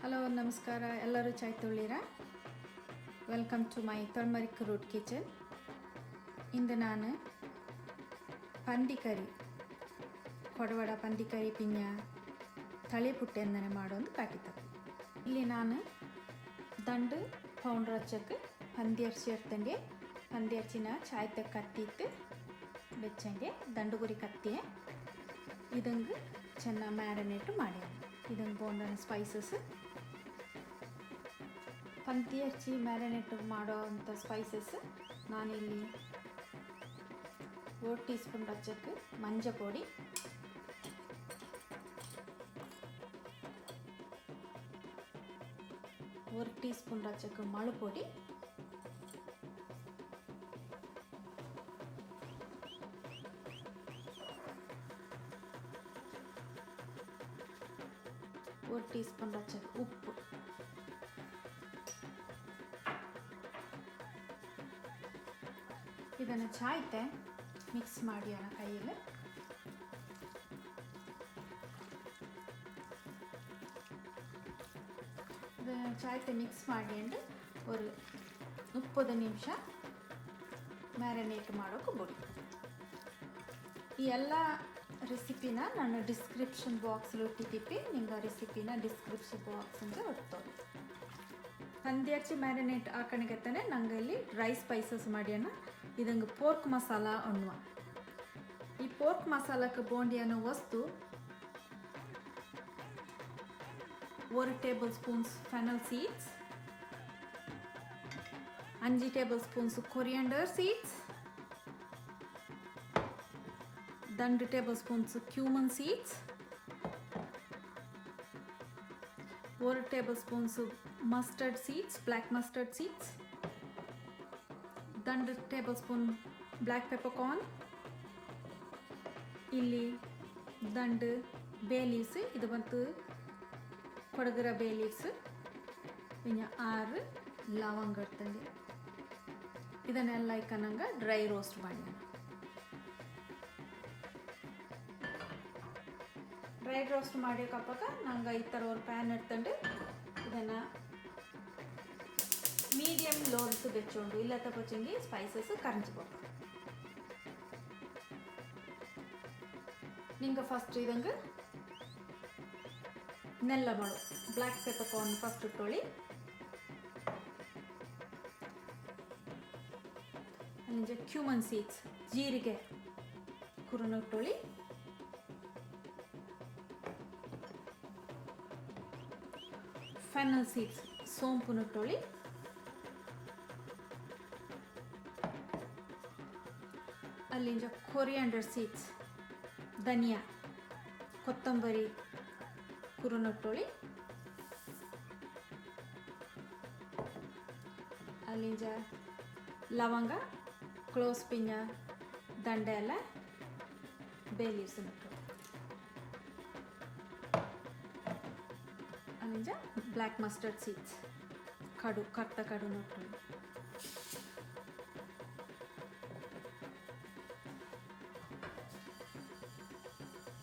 Hello ನಮಸ್ಕಾರ ಎಲ್ಲರೂ ಚಾಯ್ ತೊಳ್ಳಿರಾ welcome to my turmeric root kitchen. ಇಂದು ನಾನು ಪಂಡಿ ಕರಿ ಕೊಡವಡ ಪಂಡಿ ಕರಿ ಪಿಂಜ ಥಳಿಪುಟ್ಟು ಎಂದನೆ ಮಾಡೋದು ಕಾಟಿತ. ಇಲ್ಲಿ ನಾನು ದಂಡು ಪೌಂಡ್ರ್ ಹಚ್ಚಕ್ಕೆ ಪಂದಿ ಅರ್ಚಿ ಇರ್ತಂಗೆ ಪಂದಿ ಅರ್ಚಿನ ಚಾಯ್ತ ಕತ್ತಿತ್ತು ಬೆಚ್ಚಂಗೆ ದಂಡು ಗುರಿ ಕತ್ತಿ ಇದಂಗೆ ಚೆನ್ನಾಗಿ ಮ್ಯಾರಿನೇಟ್ ಮಾಡಿ ಇದಂಗೆ ಬೋಂಡನ ಸ್ಪೈಸಸ್ ಪಂದಿ ಹಚ್ಚಿ ಮ್ಯಾರಿನೇಟ್ ಮಾಡೋ ಅಂಥ ಸ್ಪೈಸಸ್ ನಾನಿಲ್ಲಿ 4 ಟೀ ಸ್ಪೂನ್ ಹಚ್ಚಕ್ಕೆ ಮಂಜ ಪೊಡಿ, 1 ಟೀ ಸ್ಪೂನ್ ಹಚ್ಚಕ್ಕೆ ಮಳು ಪೊಡಿ, 1 ಟೀ ಸ್ಪೂನ್ ಹಚ್ಚಕ್ಕೆ ಉಪ್ಪು, ಇದನ್ನು ಚಾಯ್ತೆ ಮಿಕ್ಸ್ ಮಾಡಿ ಅಣ್ಣ ಕೈಯಲ್ಲಿ. ಇದನ್ನು ಚಾಯ್ತೆ ಮಿಕ್ಸ್ ಮಾಡಿಕೊಂಡು ಒಂದು 30 ನಿಮಿಷ ಮ್ಯಾರಿನೇಟ್ ಮಾಡೋಕೆ ಬಿಡಿ. ಈ ಎಲ್ಲ ರೆಸಿಪಿನ ನಾನು ಡಿಸ್ಕ್ರಿಪ್ಷನ್ ಬಾಕ್ಸಲ್ಲಿ ಇಟ್ಟಿದ್ದೀವಿ, ನಿಮ್ಗೆ ರೆಸಿಪಿನ ಡಿಸ್ಕ್ರಿಪ್ಷನ್ ಬಾಕ್ಸಿಂದ ಹೊಡ್ತೋದು. ಪಂದಿ ಹಚ್ಚಿ ಮ್ಯಾರಿನೇಟ್ ಹಾಕಣಿಗೆತ್ತಾನೆ ನಂಗೆ ಇಲ್ಲಿ ಡ್ರೈ ಸ್ಪೈಸಸ್ ಮಾಡ್ಯಾನ. ಇದಂಗೆ ಪೋರ್ಕ್ ಮಸಾಲ ಅನ್ನುವ ಈ ಪೋರ್ಕ್ ಮಸಾಲಕ್ಕೆ ಬೋಂಡಿ ಅನ್ನೋ ವಸ್ತು 1 tablespoons fennel seeds, 5 tablespoons coriander seeds, 2 tablespoons cumin seeds, 1 tablespoons mustard seeds, black mustard seeds, 2 tablespoon black peppercorn, ಇಲ್ಲಿ 2 ಬೇ ಲೀವ್ಸ್, ಇದು ಬಂತು ಕೊಡಗರ ಬೇ ಲೀವ್ಸ್, ಇನ್ನು 6 ಲವಂಗ ಇರ್ತಂಗೆ. ಇದನ್ನೆಲ್ಲ ಇಕ್ಕನಂಗೆ ಡ್ರೈ ರೋಸ್ಟ್ ಮಾಡಿ. ಡ್ರೈ ರೋಸ್ಟ್ ಮಾಡೋಕಪ್ಪಾಗ ನಂಗೆ ಈ ಥರ ಒಂದು ಪ್ಯಾನ್ ಇಡ್ತಂಡು ಇದನ್ನು ಮೀಡಿಯಂ ಲೋಲ್ಸ್ ಬೆಚ್ಚೋಂಡು ಇಲ್ಲ ತಗೊಚ್ಚಂಗಿ ಸ್ಪೈಸಸ್ ಕರಂಚಿಬೇಕು. ನಿಂಗೆ ಫಸ್ಟ್ ಇದಂಗೆ ನೆಲ್ಲ ಮಾಡು ಬ್ಲ್ಯಾಕ್ ಪೆಪ್ಪರ್ಕಾರ್ನ್ ಫಸ್ಟ್ ಇಟ್ಟೊಳ್ಳಿ, ಅಲ್ಲಿ ಕ್ಯೂಮನ್ ಸೀಡ್ಸ್ ಜೀರಿಗೆ ಕುರುನ ಇಟ್ಟೊಳ್ಳಿ, ಫೆನಲ್ ಸೀಡ್ಸ್ ಸೋಂಪು ಇಟ್ಟೊಳ್ಳಿ, ಅಲ್ಲಿಂದ ಕೊರಿಯಾಂಡರ್ ಸೀಡ್ಸ್ ಧನಿಯಾ ಕೊತ್ತಂಬರಿ ಕುರುನೊಟ್ಟೊಳಿ, ಅಲ್ಲಿಂದ ಲವಂಗ ಕ್ಲೋವ್ಸ್ ಪಿಂಜ ದಂಡೆ ಎಲ್ಲ ಬೇ ಲೀವ್ಸ್ ನಟ್ಟೊಳಿ, ಅಲ್ಲಿಂದ ಬ್ಲ್ಯಾಕ್ ಮಸ್ಟರ್ಡ್ ಸೀಡ್ಸ್ ಕಡು ಕರ್ತ ಕಡು ನಟ್ಟೊಳಿ,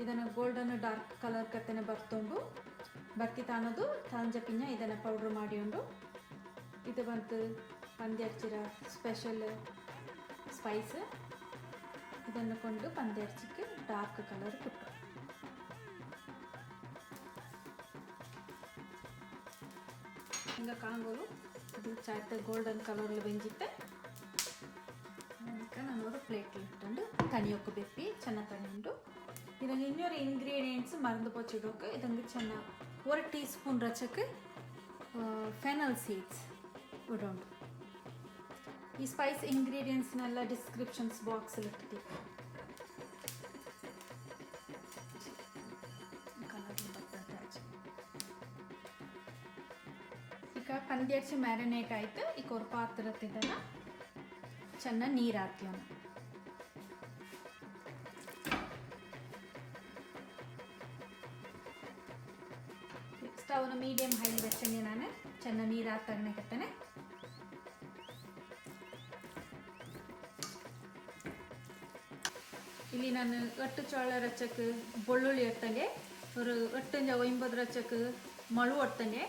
ಇದನ್ನು ಗೋಲ್ಡನ್ ಡಾರ್ಕ್ ಕಲರ್ ಕತ್ತನೆ ಬರ್ತಿತ್ತು ಅನ್ನೋದು ಸಂಜೆ ಪಿಂಜ ಇದನ್ನು ಪೌಡ್ರ್ ಮಾಡಿಕೊಂಡು ಇದು ಬಂತು ಪಂದಿ ಹಚ್ಚಿರ ಸ್ಪೆಷಲ್ ಸ್ಪೈಸ್. ಇದನ್ನು ಕೊಂಡು ಪಂದಿ ಹಚ್ಚಿಕ್ಕೆ ಡಾರ್ಕ್ ಕಲರ್ ಕೊಟ್ಟು ಹಿಂಗೆ ಕಾಣಬಹುದು. ಇದು ಚಾಯ್ತ ಗೋಲ್ಡನ್ ಕಲರಲ್ಲಿ ಬೆಂಜಿತ್ತೆ. ಅದಕ್ಕೆ ನಾನು ಪ್ಲೇಟ್ ಇಟ್ಕೊಂಡು ತಣಿಯೋಕೆ ಬೆಪ್ಪಿ ಚೆನ್ನಾಗಿ ತಣಿಕೊಂಡು ಇದನ್ನು ಇನ್ನೊಂದು ಇಂಗ್ರೀಡಿಯೆಂಟ್ಸ್ ಮರೆದು ಪಚ್ಚಿಡೋಕೆ ಇದನ್ನು ಚೆನ್ನಾಗಿ 1 ಟೀ ಸ್ಪೂನ್ ರಚಕ್ಕೆ ಫೆನಲ್ ಸೀಡ್ಸ್ ಉಡೋಂಡು. ಈ ಸ್ಪೈಸ್ ಇಂಗ್ರೀಡಿಯೆಂಟ್ಸ್ನೆಲ್ಲ ಡಿಸ್ಕ್ರಿಪ್ಷನ್ಸ್ ಬಾಕ್ಸಲ್ಲಿ ಇಟ್ಟಿದ್ದೀವಿ. ಈಗ ಪಂದಿ ಹಚ್ಚಿ ಮ್ಯಾರಿನೇಟ್ ಆಯಿತು. ಈಗ ಒಂದು ಪಾತ್ರತಿದ್ದನ್ನು ಚೆನ್ನಾಗಿ ನೀರು ಹಾಕ್ತೀವಿ. ಸ್ಟವ್ನ ಮೀಡಿಯಮ್ ಹೈ ಬೆಚ್ಚಂಗೆ ನಾನು ಚೆನ್ನಾಗಿ ನೀರು ಹಾಕ್ತಾನೆ. ಇಲ್ಲಿ ನಾನು 8 ಚೋಳ ರಚ್ಚಕ್ಕೆ ಬೆಳ್ಳುಳ್ಳಿ ಎತ್ತಂಗೆ ஒரு 8 50 ரச்சக்கு ಮಳು ಒಡ್ತಂಡೆ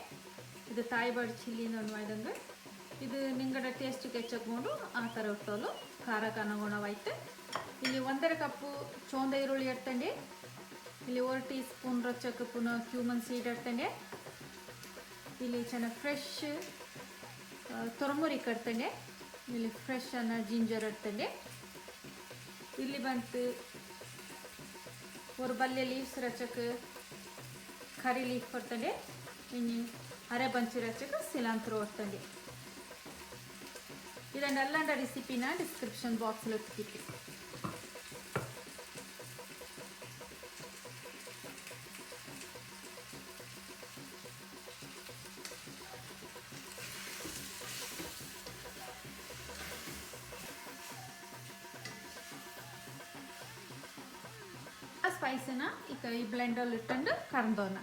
ಇದು ತಾಯಿಬಾಡಿ ಚಿಲ್ಲಿ ನೋಡುವಂಗೆ ಇದು ನಿಂಗಡ ಟೇಸ್ಟಿಗೆ ಹೆಚ್ಚಕೊಂಡು ಆ ಥರ ಇಟ್ಟೋಲು ಖಾರಕ್ಕೆ ಅನುಗುಣವಾಯ್ತು. ಇಲ್ಲಿ 1.5 ಕಪ್ಪು ಚೋಂದ ಈರುಳ್ಳಿ ಇಡ್ತಂಡೆ. ಇಲ್ಲಿ 1 ಟೀ ಸ್ಪೂನ್ ರೊಚ್ಚಕ್ಕೆ ಪುನಃ ಕ್ಯೂಮನ್ ಸೀಡ್ ಇಡ್ತಂಡೆ. ಇಲ್ಲಿ ಚೆನ್ನಾಗಿ ಫ್ರೆಶ್ ತುರ್ಮರಿಕ್ ಇಡ್ತಂಡೆ. ಇಲ್ಲಿ ಫ್ರೆಶ್ ಅನ್ನ ಜಿಂಜರ್ ಇಡ್ತಂಡೆ. ಇಲ್ಲಿ ಬಂತು 1 ಬಲ್ಲೆ ಲೀವ್ಸ್ ರಚಕ್ಕೆ ಕರಿ ಲೀಫ್ ಕೊಡ್ತಂಡೆ. ಇನ್ನು ಅರೆ ಬಂಚಿ ರಚಕ್ಕೆ ಸಿಲಾಂತ್ರೋ ಇಡ್ತಂಡೆ. ಇದನ್ನೆಲ್ಲ ರೆಸಿಪಿನ ಡಿಸ್ಕ್ರಿಪ್ಷನ್ ಬಾಕ್ಸಲ್ಲಿ ಇಟ್ಟಿರ್ತೀನಿ. ಆ ಸ್ಪೈಸನ್ನ ಈ ಬ್ಲೆಂಡಲ್ಲಿ ಇಟ್ಕೊಂಡು ಕರ್ದೋನ.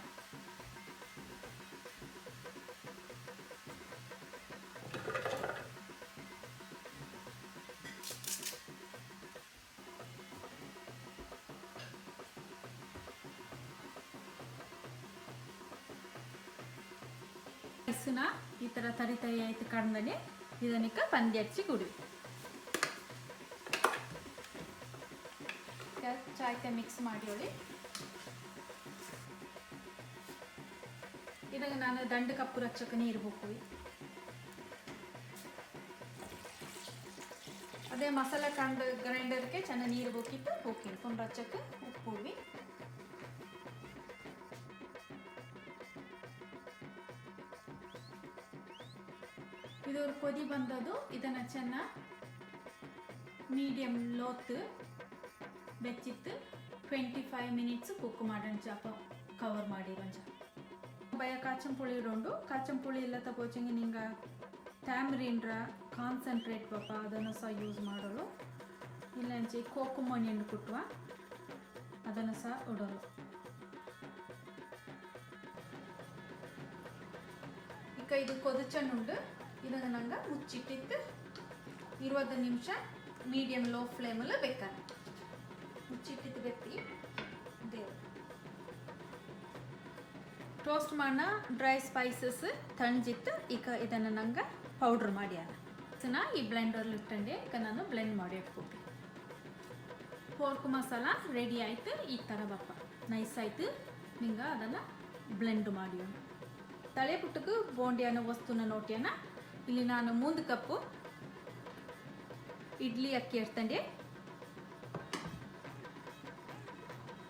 ಸ್ಪೈಸನ್ನ ಈ ಥರ ತರಿ ಆಯ್ತು ಕಡ್ದನೆ ಇದನ್ನಕ್ಕೆ ಪಂದಿ ಹಚ್ಚಿ ಕುಡಿ. ಚಾಯ್ತೆ ಮಿಕ್ಸ್ ಮಾಡಿ ಇದಾಗ ನಾನು ದಂಡು ಕಪ್ಪು ರಚ್ಚಕ್ಕೆ ನೀರು ಹೋಗ್ತೀವಿ. ಅದೇ ಮಸಾಲೆ ಗ್ರೈಂಡರ್ಗೆ ಚೆನ್ನಾಗಿ ನೀರು ಹೋಗಿತ್ತು ಪುನಃ ರಚ್ಚಕ್ಕೆ ಉಪ್ಪು ಹುಡ್ವಿ. ಇದು ಕೊದಿ ಬಂದದ್ದು ಇದನ್ನು ಚೆನ್ನಾಗಿ ಮೀಡಿಯಮ್ ಲೋತ್ ಬೆಚ್ಚಿತ್ತು 25 ಮಿನಿಟ್ಸ್ ಕುಕ್ ಮಾಡೋಣ. ಚಾಪ ಕವರ್ ಮಾಡಿರೋಂಜ ಭಯ ಕಾಚಂಪುಳಿ ಇಡೋಂಡು. ಕಾಚಂಪುಳಿ ಎಲ್ಲ ತಗೋಚಂಗೆ ನಿಂಗೆ ಟ್ಯಾಮರಿಂಡ್ರ ಕಾನ್ಸಂಟ್ರೇಟ್ ಪಾಪ ಅದನ್ನು ಸಹ ಯೂಸ್ ಮಾಡೋಳು. ಇಲ್ಲಂಚಿ ಕೋಕುಮ್ ಎಣ್ಣೆ ಕುಟ್ಟುವ ಅದನ್ನು ಸಹ ಇಡೋಳು. ಈಗ ಇದು ಕೊದಚಣ್ಣುಂಡು ಇದನ್ನು ನಂಗೆ ಮುಚ್ಚಿಟ್ಟಿತ್ತು 20 ನಿಮಿಷ ಮೀಡಿಯಮ್ ಲೋ ಫ್ಲೇಮಲ್ಲಿ ಬೇಕಾದ್ರೆ ಮುಚ್ಚಿಟ್ಟಿದ್ದು ಬೆತ್ತಿ ದೇವರು ಟೋಸ್ಟ್ ಮಾಡೋಣ. ಡ್ರೈ ಸ್ಪೈಸಸ್ ತಣ್ಜಿತ್ತು. ಈಗ ಇದನ್ನು ನಂಗೆ ಪೌಡ್ರ್ ಮಾಡ್ಯಾನ ಈ ಬ್ಲೆಂಡರ್ಲಿ ಇಟ್ಟಂಡೆ. ಈಗ ನಾನು ಬ್ಲೆಂಡ್ ಮಾಡಿ ಇಟ್ಕೊತೀನಿ. ಪೋರ್ಕ್ ಮಸಾಲ ರೆಡಿ ಆಯ್ತು. ಈ ಥರ ಬಪ್ಪ ನೈಸ್ ಆಯ್ತು. ನಿಂಗೆ ಅದನ್ನು ಬ್ಲೆಂಡ್ ಮಾಡಿ ತಲೆಪುಟ್ಟಕ್ಕೆ ಬೋಂಡಿ ಅನ್ನೋ ವಸ್ತುನ ನೋಟ್ಯಾನ. ಇಲ್ಲಿ ನಾನು 3 ಕಪ್ಪು ಇಡ್ಲಿ ಅಕ್ಕಿ ಇಡ್ತಂಡೆ.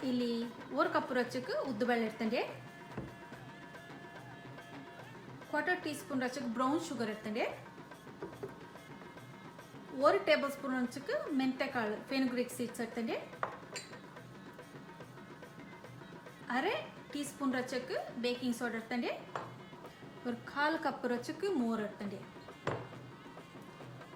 ಇಲ್ಲಿ 1 ಕಪ್ ರಚ್ಚಕ್ಕೆ ಉದ್ದುಬೇಳೆ ಇರ್ತಂಡೆ. 1/4 ಟೀ ಸ್ಪೂನ್ ರಚ್ಚಕ್ಕೆ ಬ್ರೌನ್ ಶುಗರ್ ಇರ್ತಂಡೆ. 1 ಟೇಬಲ್ ಸ್ಪೂನ್ ರಚ್ಚಕ್ಕೆ ಮೆಂತೆಕಾಳು ಫೆನುಗ್ರೀಕ್ ಸೀಡ್ಸ್ ಇರ್ತಂಡೆ. ಅರೆ ಟೀ ಸ್ಪೂನ್ ರಚ್ಚಕ್ಕೆ ಬೇಕಿಂಗ್ ಸೋಡಾ ಇರ್ತಂಡೆ. 1/4 ಕಪ್ ರಚ್ಚಕ್ಕೆ ಮೋರ್ ಇರ್ತಂಡೆ.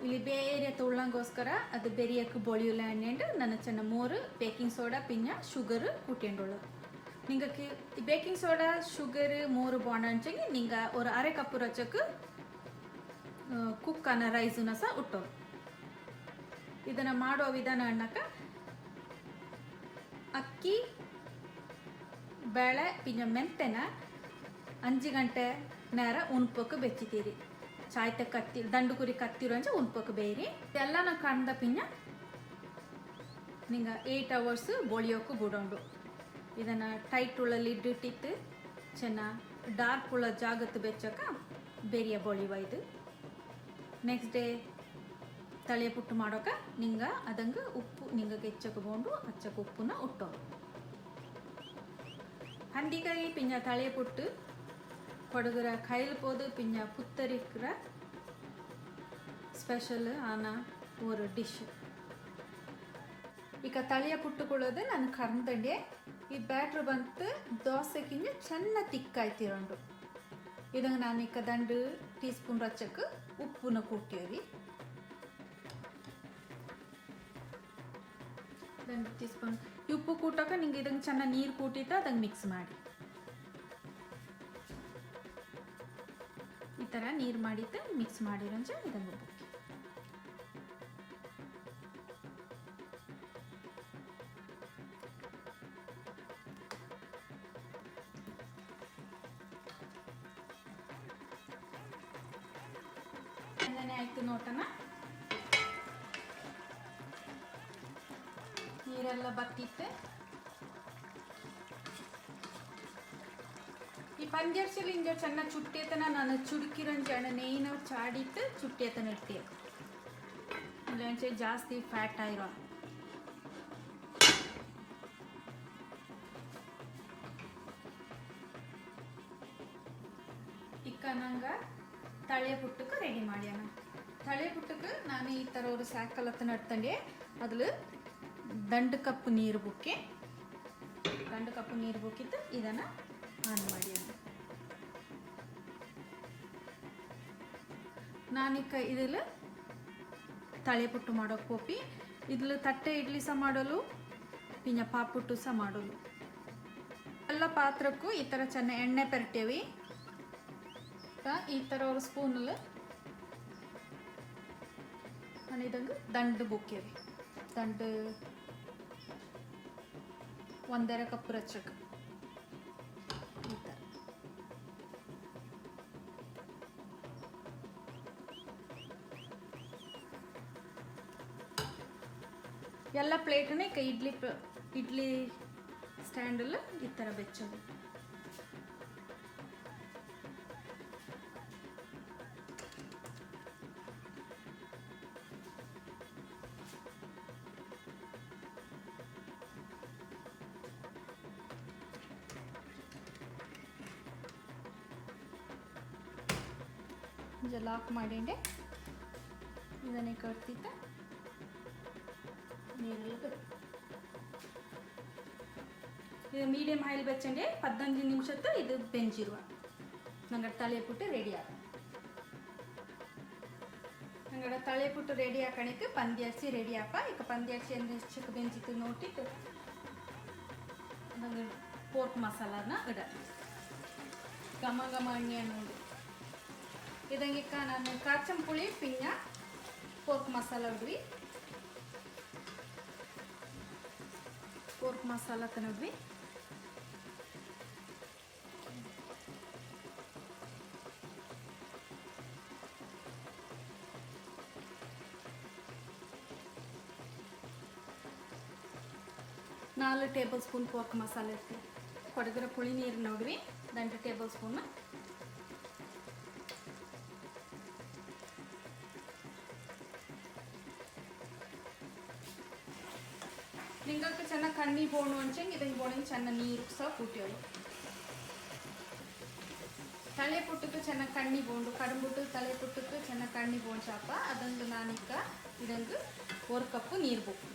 ಇಲ್ಲಿ ಬೇರೆ ತೊಳ್ಳಂಗೋಸ್ಕರ ಅದು ಬೆರಿಯಕ್ಕೆ ಬೊಳಿಯುಲ್ಲ ಎಣ್ಣೆಂಡು ನನ್ನ ಚೆನ್ನ ಮೋರು ಬೇಕಿಂಗ್ ಸೋಡಾ ಪಿನ್ನ ಶುಗರ್ ಕುಟ್ಟಿಯಂಡೋಳು. ನಿಂಗೆ ಬೇಕಿಂಗ್ ಸೋಡಾ ಶುಗರ್ ಮೋರು ಬಾಂಡ್ ಅಂಚಂಗೆ ನಿಂಗೆ 1/2 ಕಪ್ ರಚ್ಚಕ್ಕೆ ಕುಕ್ ಅನ್ನೋ ರೈಸನ್ನ ಸಹ ಉಟ್ಟೋಳು. ಇದನ್ನು ಮಾಡೋ ವಿಧಾನ ಅನ್ನಕ ಅಕ್ಕಿ ಬೇಳೆ ಪಿನ್ನ ಮೆಂತೆನ 5 ಗಂಟೆ ನೇರ ಉಣ್ಪಕ್ಕೆ ಬೆಚ್ಚಿತೀರಿ. ಚಾಯ್ತೆ ಕತ್ತಿ ದಂಡು ಕುರಿ ಕತ್ತಿರೋ ಅಂಚೆ ಉಣ್ಪಕ್ಕೆ ಬೇಯಿರಿ. ಎಲ್ಲ ನಾವು ಕಂಡ ಪಿನ್ನ ನಿಂಗೆ 8 ಅವರ್ಸ್ ಬೊಳಿಯೋಕ್ಕೂ ಬಿಡೋಂಡು. ಇದನ್ನು ಟೈಟ್ ಉಳ್ಳ ಲಿಡ್ ಇಟ್ಟಿತ್ತು ಚೆನ್ನಾಗಿ ಡಾರ್ಕ್ ಉಳ್ಳ ಜಾಗತ್ತು ಬೆಚ್ಚಕ ಬೇರಿಯ ಬೊಳಿವ. ಇದು ನೆಕ್ಸ್ಟ್ ಡೇ ತಳಿಯಪುಟ್ಟು ಮಾಡೋಕೆ ನಿಂಗೆ ಅದಂಗೆ ಉಪ್ಪು ನಿಂಗೆ ಹೆಚ್ಚಕ್ಕೆ ಬೋಂಡು ಹಚ್ಚಕ್ಕೆ ಉಪ್ಪನ್ನ ಉಟ್ಟೋದು. ಹಂದಿಕಾಯಿ ಪಿಂಜ ತಳಿಯಪುಟ್ಟು ಕೊಡಗರ ಕೈಲ್ಪೋದು ಪಿಂಜ ಪುತ್ತರಿಕ್ರ ಸ್ಪೆಷಲ್ ಆನ ஒரு ಡಿಶ್. ಈಗ ತಳಿಯಪುಟ್ಟುಕೊಳ್ಳೋದು ನಾನು ಕರ್ದಂಡೆ. ಈ ಬ್ಯಾಟ್ರ್ ಬಂತು ದೋಸೆಗಿಂತ ಚೆನ್ನಾಗಿ ತಿಕ್ಕಾಯ್ತಿರೋಂಡು. ಇದನ್ನು ನಾನು ಈಗ 2 ಟೀ ಸ್ಪೂನ್ ರಚ್ಚಕ್ಕೆ ಉಪ್ಪನ್ನ ಕೂಟ್ತೀವಿ. 2 ಟೀ ಸ್ಪೂನ್ ಉಪ್ಪು ಕೂಟಕ್ಕೆ ನಿಂಗೆ ಇದಂಗೆ ಚೆನ್ನಾಗಿ ನೀರು ಕೂಟಿತ್ತು ಅದಂಗೆ ಮಿಕ್ಸ್ ಮಾಡಿ. ಈ ಥರ ನೀರು ಮಾಡಿತ್ತು ಮಿಕ್ಸ್ ಮಾಡಿರೋಂಚ ಇದಂಗೆ ಉಪ್ಪು ಎಣ್ಣೆ ಆಯಿತು ನೋಟನ. ನೀರೆಲ್ಲ ಬತ್ತಿತ್ತು. ಈ ಪಂದ್ಯರ್ಸಲ್ಲಿ ಇಂಜ ಚೆನ್ನ ಚುಟ್ಟಿಯತನ ನಾನು ಚುಡುಕಿರಂಜ ನೇಯ್ನ ಚಾಡಿತ್ತು ಚುಟ್ಟಿಯತನ ಇಟ್ಟೆ. ಇಲ್ಲಂಚೆ ಜಾಸ್ತಿ ಫ್ಯಾಟ್ ಆಗಿರೋ. ಇಕ್ಕ ನಂಗೆ ತಳಿಯಪುಟ್ಟಕ್ಕೆ ರೆಡಿ ಮಾಡ್ಯಾನ. ತಳಿಯಪುಟ್ಟಕ್ಕೆ ನಾನು ಈ ಥರ ಒಂದು ಸ್ಯಾಕಲತ್ತ ನಡ್ತಂಡೆ. ಅದ್ಲು 2 ಕಪ್ ನೀರು ಬುಕ್ಕಿ 2 ಕಪ್ ನೀರು ಬುಕ್ಕಿತ್ತು. ಇದನ್ನು ಆನ್ ಮಾಡ್ಯಾನ. ನಾನೀಗ ಇದಿಲ್ಲ ತಳಿಯಪುಟ್ಟು ಮಾಡೋಕೆ ಹೋಪಿ. ಇದ್ಲು ತಟ್ಟೆ ಇಡ್ಲಿ ಸಹ ಮಾಡಲು ಪಿಂಜ ಪಾಪುಟ್ಟು ಸಹ ಮಾಡಲು. ಎಲ್ಲ ಪಾತ್ರಕ್ಕೂ ಈ ಥರ ಚೆನ್ನಾಗಿ ಎಣ್ಣೆ ಪೆರಟೇವಿ. ಈ ಥರ ಒಂದು ಸ್ಪೂನಲ್ಲಿ ನಾನು ಇದಂಗೆ ದಂಡು ಬುಕ್ಕೇವಿ. ದಂಡು 1.5 ಕಪ್ ರಚ್ಚಕ್ಕೆ ಈ ಥರ. ಎಲ್ಲ ಪ್ಲೇಟನ್ನ ಈಗ ಇಡ್ಲಿ ಸ್ಟ್ಯಾಂಡಲ್ಲಿ ಈ ಥರ ಬೆಚ್ಚೋದು. ಲಾಕ್ ಮಾಡಿಂಡೆ ಇದನ್ನೇ ಕಟ್ತಿತ್ತ ನೀರಲ್ಲಿ ಇದು ಮೀಡಿಯಂ ಆಯಿಲ್ ಬೆಚ್ಚಂಡೆ 15 ನಿಮಿಷತ್ತು ಇದು ಬೆಂಜಿರುವ ನಂಗಡ ತಳಿಯಪುಟ್ಟು ರೆಡಿ ಆಗ. ನಂಗಡ ತಳಿಯಪುಟ್ಟು ರೆಡಿ ಹಾಕಣಿಕ್ಕೆ ಪಂದಿ ಅರಿಸಿ ರೆಡಿ ಆಪ. ಈಗ ಪಂದಿ ಅರಿಸಿ ಎಷ್ಟು ಬೆಂಚಿತ್ತು ನೋಟಿತ್ತು ನಂಗೆ ಪೋರ್ಕ್ ಮಸಾಲಾನ ಇಡ ಘಮ ಘಮ ಎಣ್ಣೆ ನೋಡಿ. ಇದಂಗೆ ನಾನು ಕಾಚಂಪುಳಿ ಪಿಂಜ ಪೋರ್ಕ್ ಮಸಾಲ ಇಡ್ವಿ. ಪೋರ್ಕ್ ಮಸಾಲ ತನಡ್ವಿ. ನಾಲ್ಕು ಟೇಬಲ್ ಸ್ಪೂನ್ ಪೋರ್ಕ್ ಮಸಾಲ ಇರ್ತೀವಿ. ಕೊಡಗರ ಪುಳಿ ನೀರು ನೋಡ್ರಿ 2 ಟೇಬಲ್ ಸ್ಪೂನ್. നിങ്ങൾക്ക് ಚೆನ್ನಾಗಿ ಕಣ್ಣಿ ಬೋಣು ಅಂಚಂಗೆ ಇದನ್ನು ಬೋಣಿಗೆ ಚೆನ್ನಾಗಿ ನೀರು ಸಹ ಕೂಟಿಯೋದು. ತಲೆಪುಟ್ಟಕ್ಕೆ ಚೆನ್ನಾಗಿ ಕಣ್ಣಿ ಬೋಂಡು ಕಡಂಬುಟ್ಟು ತಲೆಪುಟ್ಟಕ್ಕೆ ಚೆನ್ನಾಗಿ ಕಣ್ಣಿ ಬೋಣ್ ಚಾಪ ಅದೊಂದು ನಾನಿಕ್ಕ ಇದೊಂದು 1 ಕಪ್ ನೀರು ಬೇಕು.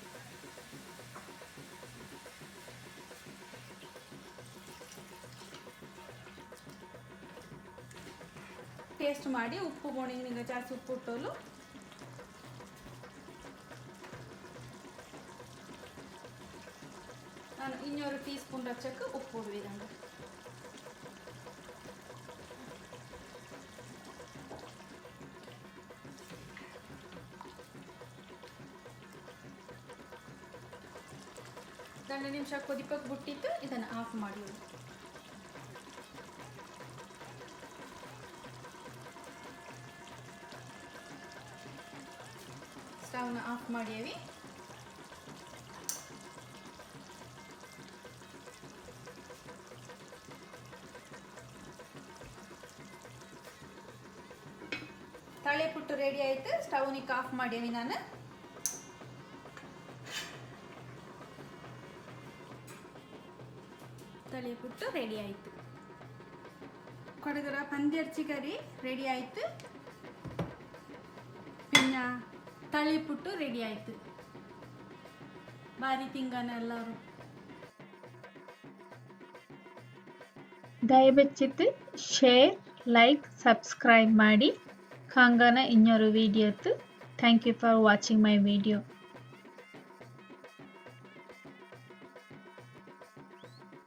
ಟೇಸ್ಟ್ ಮಾಡಿ ಉಪ್ಪು ಬೋಣಿಗೆ ನಿಂಗೆ ಜಾಸ್ತಿ ಉಪ್ಪು ಇಟ್ಟೋಲು. ನಾನು 200 ಟೀ ಸ್ಪೂನ್ ರಚ್ಚಕ್ಕೆ ಉಪ್ಪು ಇದಂಗೆ. ದಂಡ ನಿಮಿಷ ಕೊದಿಪಕ್ಕೆ ಬಿಟ್ಟಿತ್ತು ಇದನ್ನು ಆಫ್ ಮಾಡಿ. ಸ್ಟವ್ನ ಆಫ್ ಮಾಡ್ಯೇವಿ. ತಳಿಯಪುಟ್ಟು ರೆಡಿ ಆಯ್ತು. ಸ್ಟವ್ನಿಗೆ ಆಫ್ ಮಾಡೇವಿ. ನಾನು ತಳಿಯಪುಟ್ಟು ರೆಡಿ ಆಯಿತು. ಕೊಡಗರ ಪಂದಿ ಅರ್ಚಿ ಕರಿ ರೆಡಿ ಆಯಿತು. ಪಿನ್ನ ತಳಿಯಪುಟ್ಟು ರೆಡಿ ಆಯಿತು. ಬಾರಿ ತಿಂಗನ ಎಲ್ಲರೂ ದಯವಿಟ್ಟು ಶೇರ್ ಲೈಕ್ ಸಬ್ಸ್ಕ್ರೈಬ್ ಮಾಡಿ. Kangana in your video. Thank you for watching my video.